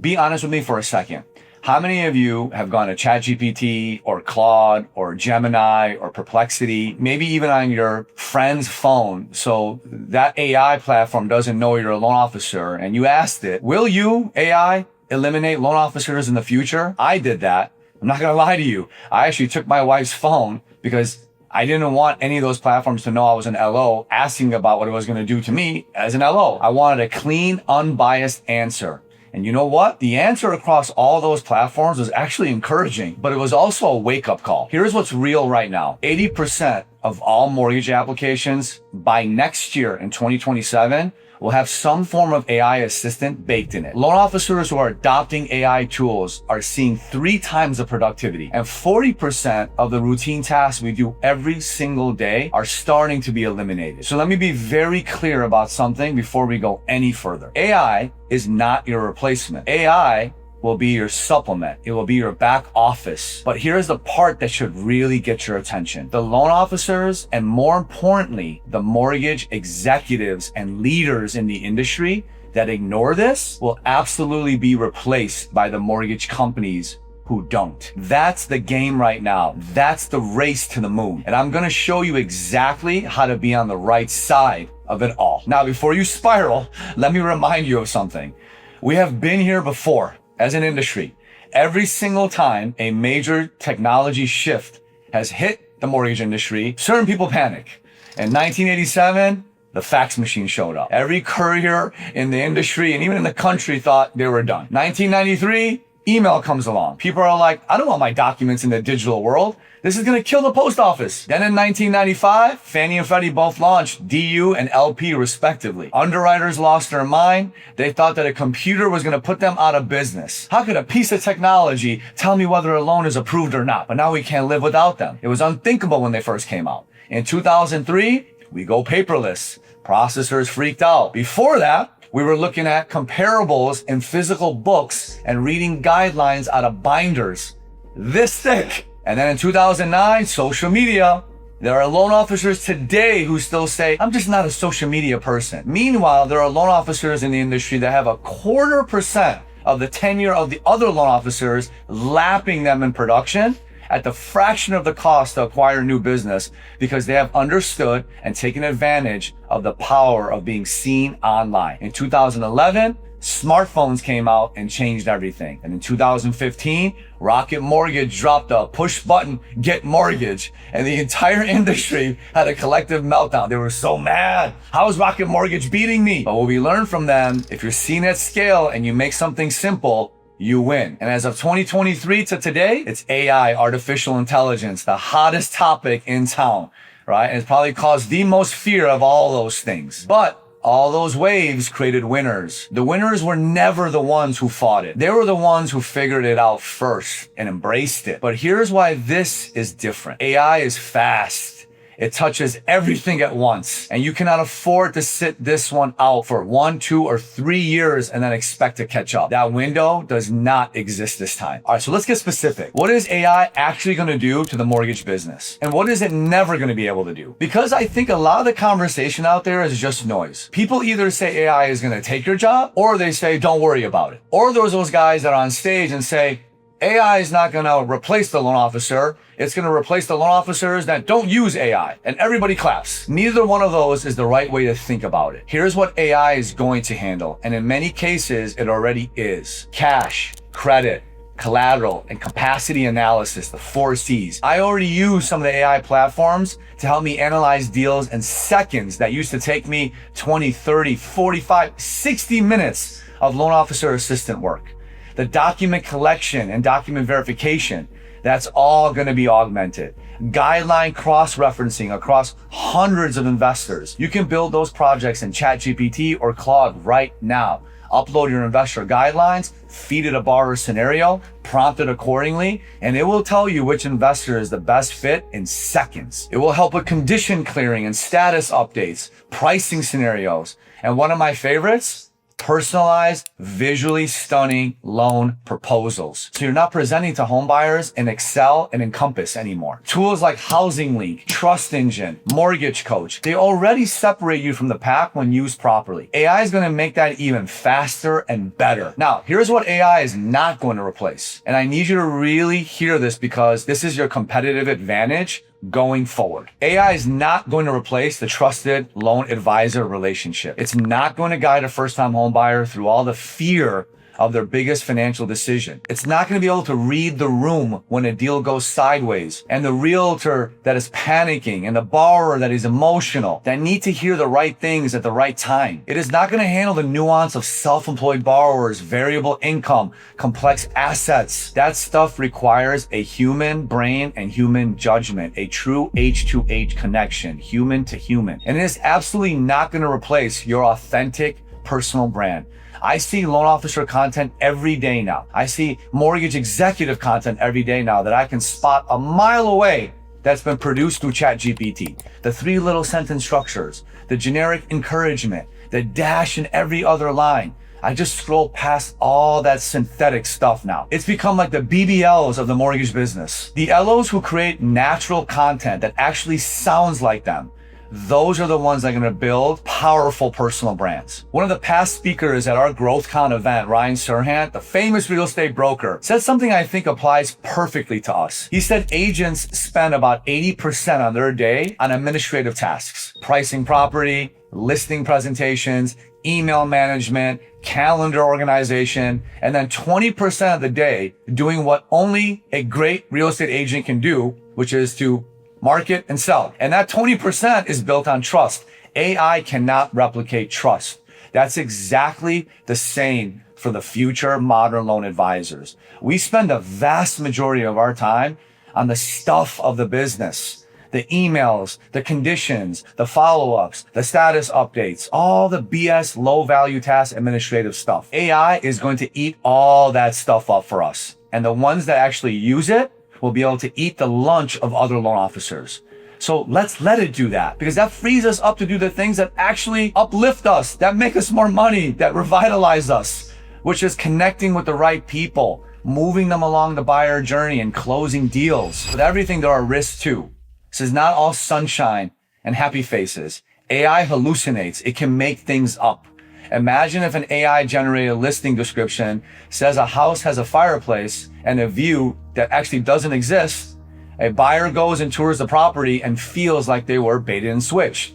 be honest with me for a second. How many of you have gone to ChatGPT or Claude or Gemini or Perplexity, maybe even on your friend's phone, so that AI platform doesn't know you're a loan officer, and you asked it, will you, AI, eliminate loan officers in the future? I did that. I'm not going to lie to you. I actually took my wife's phone because I didn't want any of those platforms to know I was an LO asking about what it was going to do to me as an LO. I wanted a clean, unbiased answer. And you know what? The answer across all those platforms was actually encouraging, but it was also a wake-up call. Here's what's real right now. 80% of all mortgage applications by next year in 2027 will have some form of AI assistant baked in it. Loan officers who are adopting AI tools are seeing 3 times the productivity, and 40% of the routine tasks we do every single day are starting to be eliminated. So let me be very clear about something before we go any further. AI is not your replacement. AI will be your supplement. It will be your back office. But here's the part that should really get your attention. The loan officers, and more importantly, the mortgage executives and leaders in the industry that ignore this will absolutely be replaced by the mortgage companies who don't. That's the game right now. That's the race to the moon. And I'm gonna show you exactly how to be on the right side of it all. Now, before you spiral, let me remind you of something. We have been here before. As an industry, every single time a major technology shift has hit the mortgage industry, certain people panic. In 1987, the fax machine showed up. Every courier in the industry and even in the country thought they were done. 1993, email comes along. People are like, I don't want my documents in the digital world. This is going to kill the post office. Then in 1995, Fannie and Freddie both launched DU and LP respectively. Underwriters lost their mind. They thought that a computer was going to put them out of business. How could a piece of technology tell me whether a loan is approved or not? But now we can't live without them. It was unthinkable when they first came out. In 2003, we go paperless. Processors freaked out. Before that, we were looking at comparables in physical books and reading guidelines out of binders this thick. And then in 2009, social media. There are loan officers today who still say, I'm just not a social media person. Meanwhile, there are loan officers in the industry that have 0.25% of the tenure of the other loan officers, lapping them in production at the fraction of the cost to acquire new business because they have understood and taken advantage of the power of being seen online. In 2011, smartphones came out and changed everything. And in 2015, Rocket Mortgage dropped a push button, get mortgage, and the entire industry had a collective meltdown. They were so mad. How is Rocket Mortgage beating me? But what we learned from them, if you're seen at scale and you make something simple, you win. And as of 2023 to today, it's AI, artificial intelligence, the hottest topic in town, right? And it's probably caused the most fear of all those things. But all those waves created winners. The winners were never the ones who fought it. They were the ones who figured it out first and embraced it. But here's why this is different. AI is fast. It touches everything at once. And you cannot afford to sit this one out for 1, 2, or 3 years and then expect to catch up. That window does not exist this time. All right, so let's get specific. What is AI actually going to do to the mortgage business? And what is it never going to be able to do? Because I think a lot of the conversation out there is just noise. People either say AI is going to take your job, or they say, don't worry about it. Or there's those guys that are on stage and say, AI is not going to replace the loan officer. It's going to replace the loan officers that don't use AI. And everybody claps. Neither one of those is the right way to think about it. Here's what AI is going to handle. And in many cases, it already is. Cash, credit, collateral, and capacity analysis, the 4 C's. I already use some of the AI platforms to help me analyze deals in seconds that used to take me 20, 30, 45, 60 minutes of loan officer assistant work. The document collection and document verification, that's all going to be augmented. Guideline cross-referencing across hundreds of investors. You can build those projects in ChatGPT or Claude right now. Upload your investor guidelines, feed it a borrower scenario, prompt it accordingly, and it will tell you which investor is the best fit in seconds. It will help with condition clearing and status updates, pricing scenarios. And one of my favorites, personalized, visually stunning loan proposals. So you're not presenting to home buyers in Excel and Encompass anymore. Tools like Housing Link, Trust Engine, Mortgage Coach, they already separate you from the pack when used properly. AI is going to make that even faster and better. Now, here's what AI is not going to replace. And I need you to really hear this because this is your competitive advantage going forward. AI is not going to replace the trusted loan advisor relationship. It's not going to guide a first-time home buyer through all the fear of their biggest financial decision. It's not going to be able to read the room when a deal goes sideways, and the realtor that is panicking and the borrower that is emotional, that need to hear the right things at the right time. It is not going to handle the nuance of self-employed borrowers, variable income, complex assets. That stuff requires a human brain and human judgment, a true H2H connection, human to human. And it is absolutely not going to replace your authentic personal brand. I see loan officer content every day now. I see mortgage executive content every day now that I can spot a mile away that's been produced through ChatGPT. The 3 little sentence structures, the generic encouragement, the dash in every other line. I just scroll past all that synthetic stuff now. It's become like the BBLs of the mortgage business. The LOs who create natural content that actually sounds like them. Those are the ones that are going to build powerful personal brands. One of the past speakers at our GrowthCon event, Ryan Serhant, the famous real estate broker, said something I think applies perfectly to us. He said agents spend about 80% on their day on administrative tasks, pricing property, listing presentations, email management, calendar organization, and then 20% of the day doing what only a great real estate agent can do, which is to market and sell. And that 20% is built on trust. AI cannot replicate trust. That's exactly the same for the future modern loan advisors. We spend the vast majority of our time on the stuff of the business, the emails, the conditions, the follow-ups, the status updates, all the BS low value task administrative stuff. AI is going to eat all that stuff up for us. And the ones that actually use it will be able to eat the lunch of other loan officers. So let's let it do that, because that frees us up to do the things that actually uplift us, that make us more money, that revitalize us, which is connecting with the right people, moving them along the buyer journey and closing deals. With everything, there are risks too. This is not all sunshine and happy faces. AI hallucinates. It can make things up. Imagine if an AI generated listing description says a house has a fireplace and a view that actually doesn't exist. A buyer goes and tours the property and feels like they were baited and switched.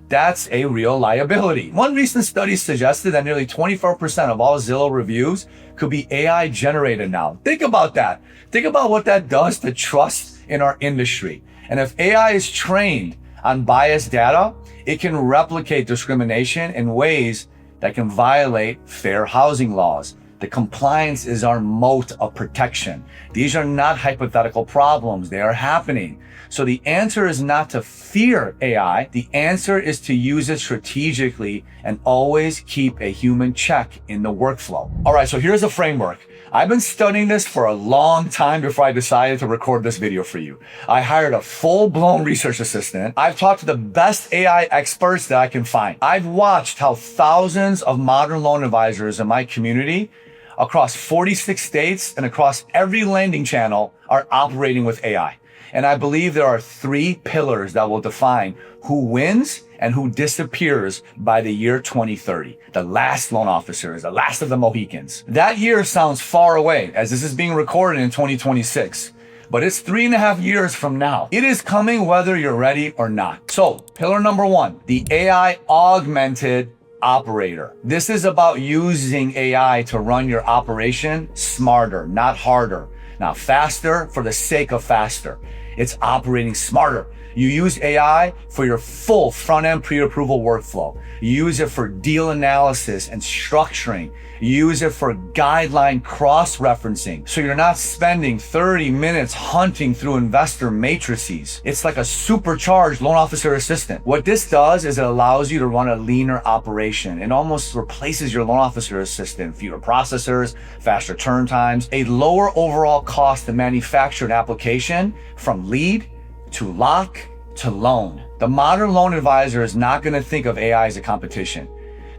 That's a real liability. One recent study suggested that nearly 24% of all Zillow reviews could be AI generated now. Think about that. Think about what that does to trust in our industry. And if AI is trained on biased data, it can replicate discrimination in ways that can violate fair housing laws. The compliance is our moat of protection. These are not hypothetical problems. They are happening. So the answer is not to fear AI. The answer is to use it strategically and always keep a human check in the workflow. All right, so here's a framework. I've been studying this for a long time before I decided to record this video for you. I hired a full-blown research assistant. I've talked to the best AI experts that I can find. I've watched how thousands of modern loan advisors in my community across 46 states and across every lending channel are operating with AI. And I believe there are 3 pillars that will define who wins and who disappears by the year 2030. The last loan officers, the last of the Mohicans. That year sounds far away as this is being recorded in 2026, but it's 3.5 years from now. It is coming whether you're ready or not. So pillar number 1, the AI augmented operator. This is about using AI to run your operation smarter, not harder. Now, faster for the sake of faster. It's operating smarter. You use AI for your full front-end pre-approval workflow. You use it for deal analysis and structuring. You use it for guideline cross-referencing. So you're not spending 30 minutes hunting through investor matrices. It's like a supercharged loan officer assistant. What this does is it allows you to run a leaner operation. It almost replaces your loan officer assistant. Fewer processors, faster turn times, a lower overall cost to manufacture an application from lead to lock to loan. The modern loan advisor is not going to think of AI as a competition.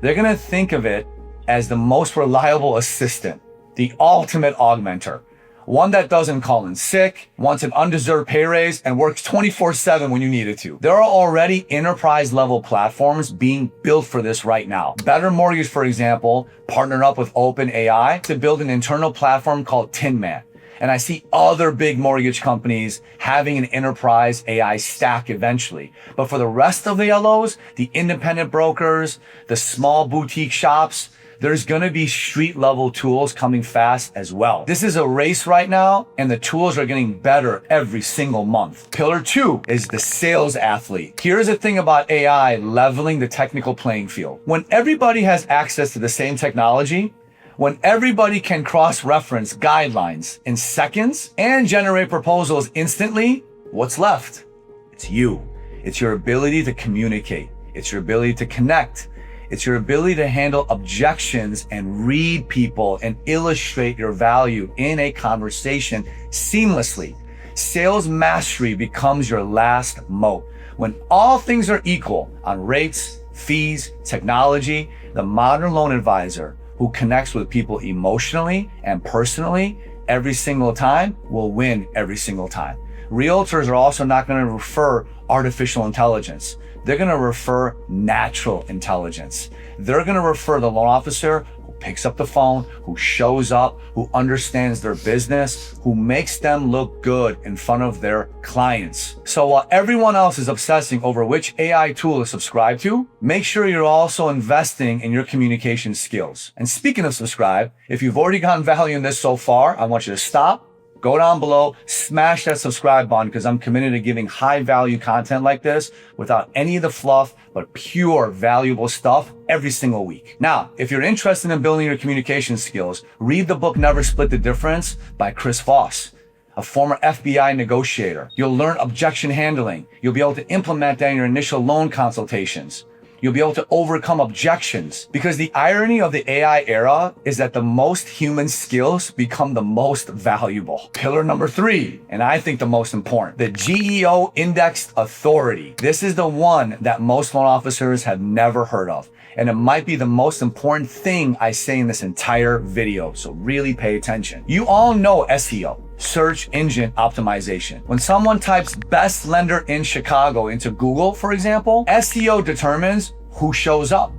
They're going to think of it as the most reliable assistant, the ultimate augmenter. One that doesn't call in sick, wants an undeserved pay raise, and works 24/7 when you need it to. There are already enterprise level platforms being built for this right now. Better Mortgage, for example, partnered up with OpenAI to build an internal platform called Tin Man. And I see other big mortgage companies having an enterprise AI stack eventually. But for the rest of the LOs, the independent brokers, the small boutique shops, there's going to be street level tools coming fast as well. This is a race right now, and the tools are getting better every single month. Pillar 2 is the sales athlete. Here's the thing about AI leveling the technical playing field. When everybody has access to the same technology, when everybody can cross-reference guidelines in seconds and generate proposals instantly, what's left? It's you. It's your ability to communicate. It's your ability to connect. It's your ability to handle objections and read people and illustrate your value in a conversation seamlessly. Sales mastery becomes your last moat. When all things are equal on rates, fees, technology, the modern loan advisor who connects with people emotionally and personally every single time will win every single time. Realtors are also not going to refer artificial intelligence. They're going to refer natural intelligence. They're going to refer the loan officer who picks up the phone, who shows up, who understands their business, who makes them look good in front of their clients. So while everyone else is obsessing over which AI tool to subscribe to, make sure you're also investing in your communication skills. And speaking of subscribe, if you've already gotten value in this so far, I want you to stop, go down below, smash that subscribe button, because I'm committed to giving high value content like this without any of the fluff, but pure valuable stuff every single week. Now, if you're interested in building your communication skills, read the book Never Split the Difference by Chris Voss, a former FBI negotiator. You'll learn objection handling. You'll be able to implement that in your initial loan consultations. You'll be able to overcome objections, because the irony of the AI era is that the most human skills become the most valuable. Pillar number 3, and I think the most important, the GEO indexed authority. This is the one that most loan officers have never heard of. And it might be the most important thing I say in this entire video. So really pay attention. You all know SEO, search engine optimization. When someone types best lender in Chicago into Google, for example, SEO determines who shows up.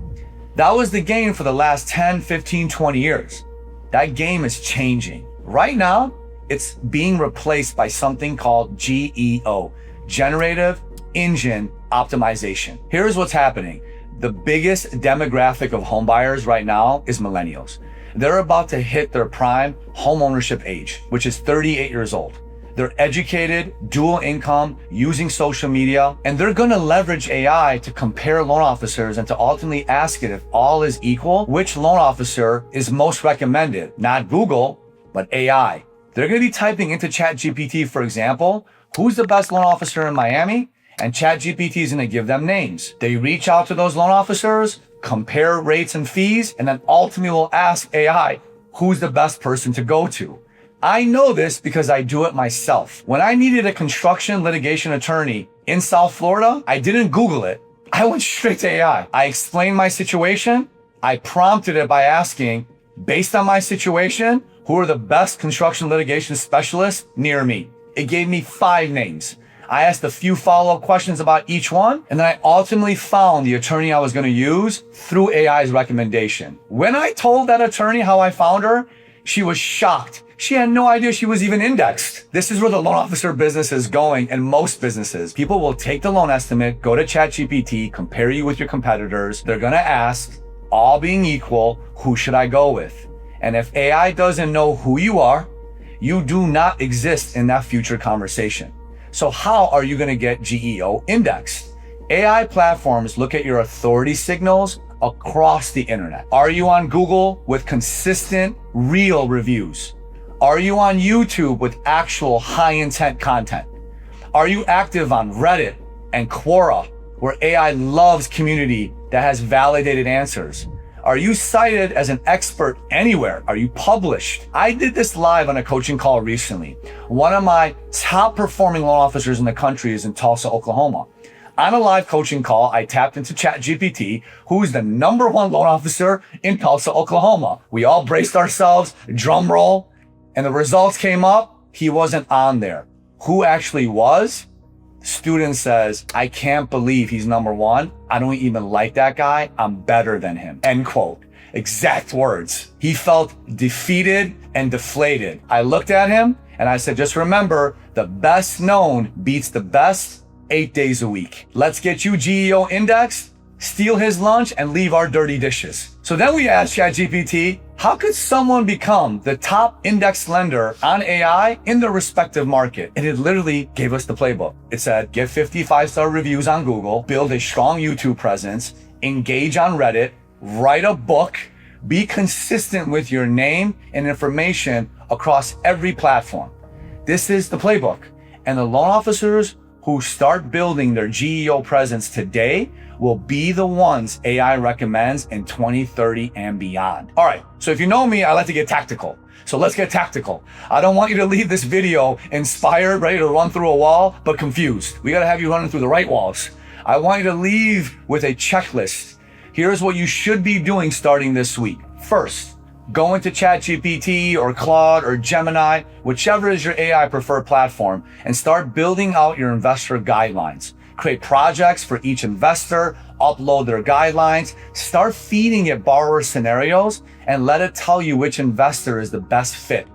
That was the game for the last 10, 15, 20 years. That game is changing. Right now, it's being replaced by something called GEO, generative engine optimization. Here's what's happening. The biggest demographic of home buyers right now is millennials. They're about to hit their prime home ownership age, which is 38 years old. They're educated, dual income, using social media, and they're going to leverage AI to compare loan officers and to ultimately ask it, if all is equal, which loan officer is most recommended? Not Google, but AI. They're going to be typing into ChatGPT, for example, who's the best loan officer in Miami? And ChatGPT is going to give them names. They reach out to those loan officers, compare rates and fees, and then ultimately will ask AI, who's the best person to go to? I know this because I do it myself. When I needed a construction litigation attorney in South Florida, I didn't Google it. I went straight to AI. I explained my situation. I prompted it by asking, based on my situation, who are the best construction litigation specialists near me? It gave me 5 names. I asked a few follow-up questions about each one, and then I ultimately found the attorney I was going to use through AI's recommendation. When I told that attorney how I found her, she was shocked. She had no idea she was even indexed. This is where the loan officer business is going, and most businesses. People will take the loan estimate, go to ChatGPT, compare you with your competitors. They're going to ask, all being equal, who should I go with? And if AI doesn't know who you are, you do not exist in that future conversation. So how are you going to get GEO indexed? AI platforms look at your authority signals across the internet. Are you on Google with consistent, real reviews? Are you on YouTube with actual high intent content? Are you active on Reddit and Quora, where AI loves community that has validated answers? Are you cited as an expert anywhere? Are you published? I did this live on a coaching call recently. One of my top performing loan officers in the country is in Tulsa, Oklahoma. On a live coaching call, I tapped into ChatGPT, who is the #1 loan officer in Tulsa, Oklahoma. We all braced ourselves, drum roll, and the results came up. He wasn't on there. Who actually was? Student says, I can't believe he's #1. I don't even like that guy. I'm better than him. End quote. Exact words. He felt defeated and deflated. I looked at him and I said, just remember, the best known beats the best 8 days a week. Let's get you GEO indexed, steal his lunch, and leave our dirty dishes. So then we asked ChatGPT, how could someone become the top index lender on AI in their respective market? And it literally gave us the playbook. It said, get 50 5-star reviews on Google, build a strong YouTube presence, engage on Reddit, write a book, be consistent with your name and information across every platform. This is the playbook. And the loan officers who start building their GEO presence today will be the ones AI recommends in 2030 and beyond. All right, so if you know me, I like to get tactical. So let's get tactical. I don't want you to leave this video inspired, ready to run through a wall, but confused. We gotta have you running through the right walls. I want you to leave with a checklist. Here's what you should be doing starting this week. First, go into ChatGPT or Claude or Gemini, whichever is your AI preferred platform, and start building out your investor guidelines. Create projects for each investor, upload their guidelines, start feeding it borrower scenarios, and let it tell you which investor is the best fit.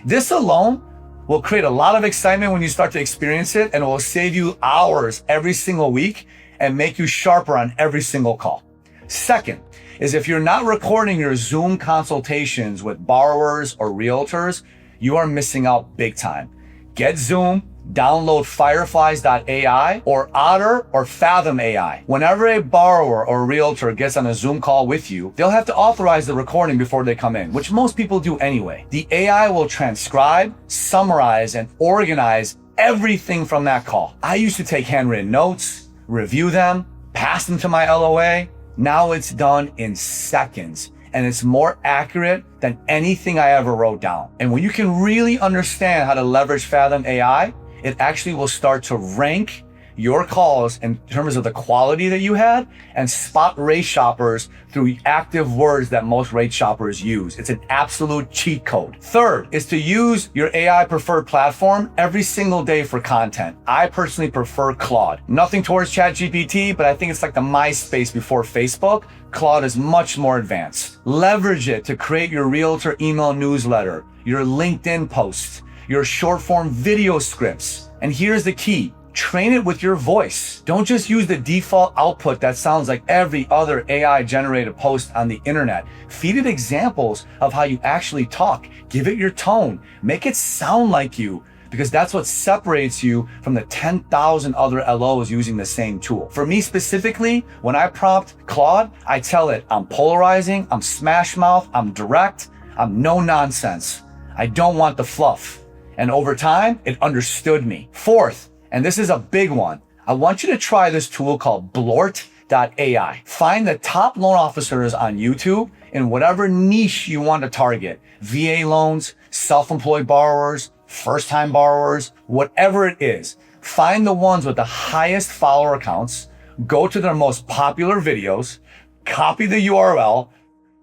This alone will create a lot of excitement when you start to experience it, and it will save you hours every single week and make you sharper on every single call. Second is if you're not recording your Zoom consultations with borrowers or realtors, you are missing out big time. Get Zoom, download fireflies.ai or Otter or Fathom AI. Whenever a borrower or realtor gets on a Zoom call with you, they'll have to authorize the recording before they come in, which most people do anyway. The AI will transcribe, summarize, and organize everything from that call. I used to take handwritten notes, review them, pass them to my LOA. Now it's done in seconds, and it's more accurate than anything I ever wrote down. And when you can really understand how to leverage Fathom AI, it actually will start to rank your calls in terms of the quality that you had and spot rate shoppers through active words that most rate shoppers use. It's an absolute cheat code. Third is to use your AI preferred platform every single day for content. I personally prefer Claude. Nothing towards ChatGPT, but I think it's like the MySpace before Facebook. Claude is much more advanced. Leverage it to create your realtor email newsletter, your LinkedIn posts, your short form video scripts. And here's the key. Train it with your voice. Don't just use the default output that sounds like every other AI generated post on the internet. Feed it examples of how you actually talk. Give it your tone. Make it sound like you, because that's what separates you from the 10,000 other LOs using the same tool. For me specifically, when I prompt Claude, I tell it I'm polarizing, I'm smash mouth, I'm direct, I'm no nonsense. I don't want the fluff. And over time, it understood me. Fourth, and this is a big one, I want you to try this tool called Blort.ai. Find the top loan officers on YouTube in whatever niche you want to target. VA loans, self-employed borrowers, first-time borrowers, whatever it is. Find the ones with the highest follower accounts, go to their most popular videos, copy the URL,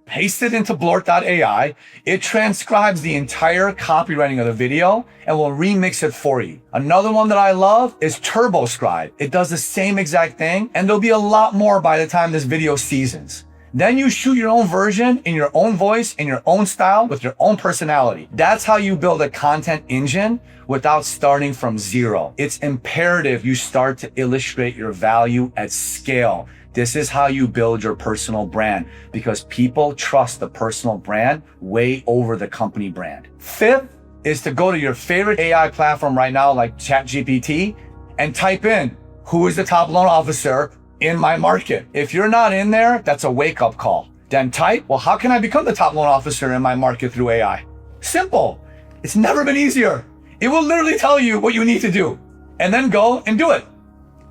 paste it into Blort.ai. It transcribes the entire copywriting of the video and will remix it for you. Another one that I love is TurboScribe. It does the same exact thing, and there'll be a lot more by the time this video seasons. Then you shoot your own version in your own voice, in your own style, with your own personality. That's how you build a content engine without starting from zero. It's imperative you start to illustrate your value at scale. This is how you build your personal brand, because people trust the personal brand way over the company brand. Fifth is to go to your favorite AI platform right now, like ChatGPT, and type in, who is the top loan officer in my market? If you're not in there, that's a wake-up call. Then type, well, how can I become the top loan officer in my market through AI? Simple. It's never been easier. It will literally tell you what you need to do, and then go and do it.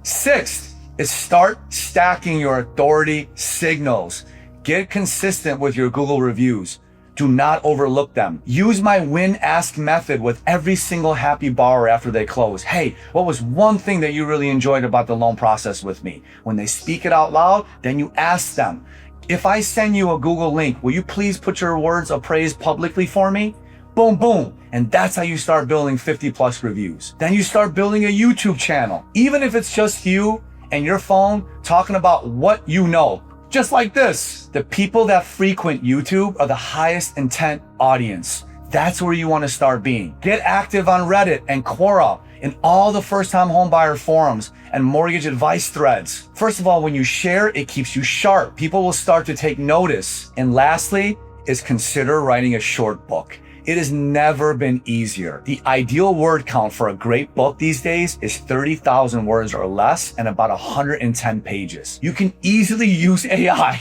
Sixth is start stacking your authority signals. Get consistent with your Google reviews. Do not overlook them. Use my win-ask method with every single happy borrower after they close. Hey, what was one thing that you really enjoyed about the loan process with me? When they speak it out loud, then you ask them, if I send you a Google link, will you please put your words of praise publicly for me? Boom, boom. And that's how you start building 50 plus reviews. Then you start building a YouTube channel. Even if it's just you and your phone talking about what you know. Just like this. The people that frequent YouTube are the highest intent audience. That's where you want to start being. Get active on Reddit and Quora in all the first-time homebuyer forums and mortgage advice threads. First of all, when you share, it keeps you sharp. People will start to take notice. And lastly, is consider writing a short book. It has never been easier. The ideal word count for a great book these days is 30,000 words or less and about 110 pages. You can easily use AI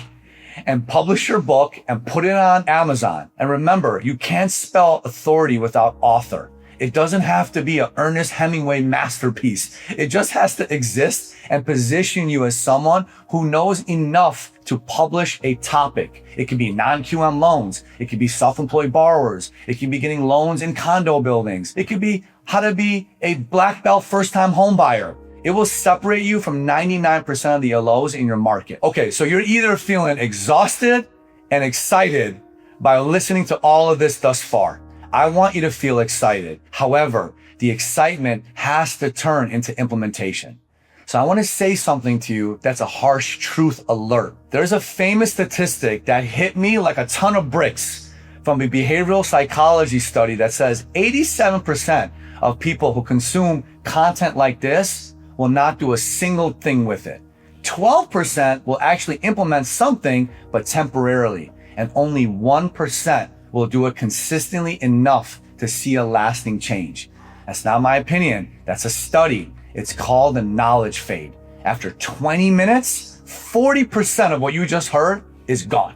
and publish your book and put it on Amazon. And remember, you can't spell authority without author. It doesn't have to be an Ernest Hemingway masterpiece. It just has to exist and position you as someone who knows enough to publish a topic. It could be non-QM loans. It could be self-employed borrowers. It could be getting loans in condo buildings. It could be how to be a black belt first-time home buyer. It will separate you from 99% of the LOs in your market. Okay, so you're either feeling exhausted and excited by listening to all of this thus far. I want you to feel excited. However, the excitement has to turn into implementation. So I want to say something to you that's a harsh truth alert. There's a famous statistic that hit me like a ton of bricks from a behavioral psychology study that says 87% of people who consume content like this will not do a single thing with it. 12% will actually implement something, but temporarily, and only 1% will do it consistently enough to see a lasting change. That's not my opinion. That's a study. It's called the knowledge fade. After 20 minutes, 40% of what you just heard is gone.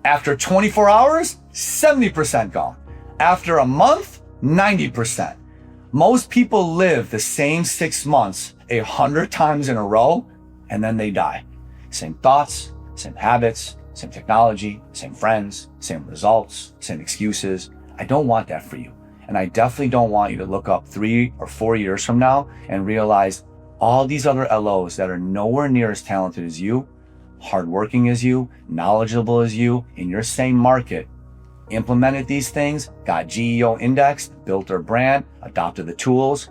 After 24 hours, 70% gone. After a month, 90%. Most people live the same 6 months 100 times in a row, and then they die. Same thoughts, same habits, same technology, same friends, same results, same excuses. I don't want that for you. And I definitely don't want you to look up 3 or 4 years from now and realize all these other LOs that are nowhere near as talented as you, hardworking as you, knowledgeable as you, in your same market, implemented these things, got GEO indexed, built their brand, adopted the tools,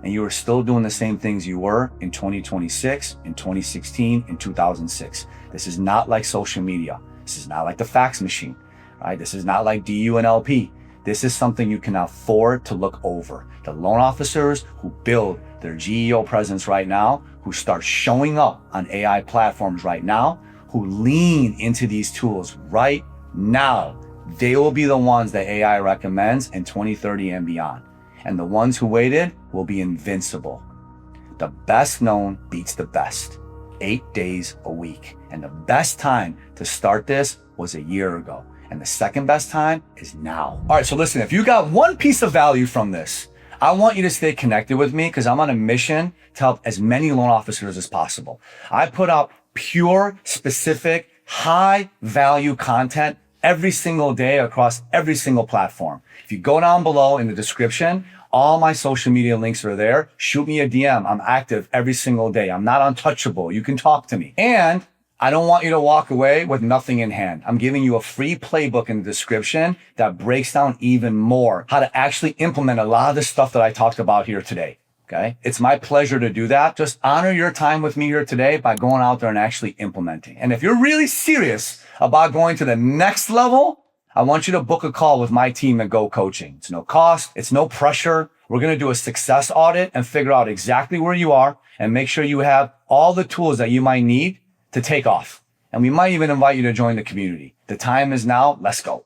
and you are still doing the same things you were in 2026, in 2016, in 2006. This is not like social media. This is not like the fax machine, right? This is not like DU and LP. This is something you can afford to look over. The loan officers who build their GEO presence right now, who start showing up on AI platforms right now, who lean into these tools right now, they will be the ones that AI recommends in 2030 and beyond. And the ones who waited will be invincible. The best known beats the best. 8 days a week. And the best time to start this was a year ago. And the second best time is now. All right, so listen, if you got one piece of value from this, I want you to stay connected with me because I'm on a mission to help as many loan officers as possible. I put out pure, specific, high value content every single day across every single platform. If you go down below in the description, all my social media links are there. Shoot me a DM. I'm active every single day. I'm not untouchable. You can talk to me. And I don't want you to walk away with nothing in hand. I'm giving you a free playbook in the description that breaks down even more how to actually implement a lot of the stuff that I talked about here today. Okay. It's my pleasure to do that. Just honor your time with me here today by going out there and actually implementing. And if you're really serious about going to the next level, I want you to book a call with my team at Go Coaching. It's no cost. It's no pressure. We're going to do a success audit and figure out exactly where you are and make sure you have all the tools that you might need to take off. And we might even invite you to join the community. The time is now. Let's go.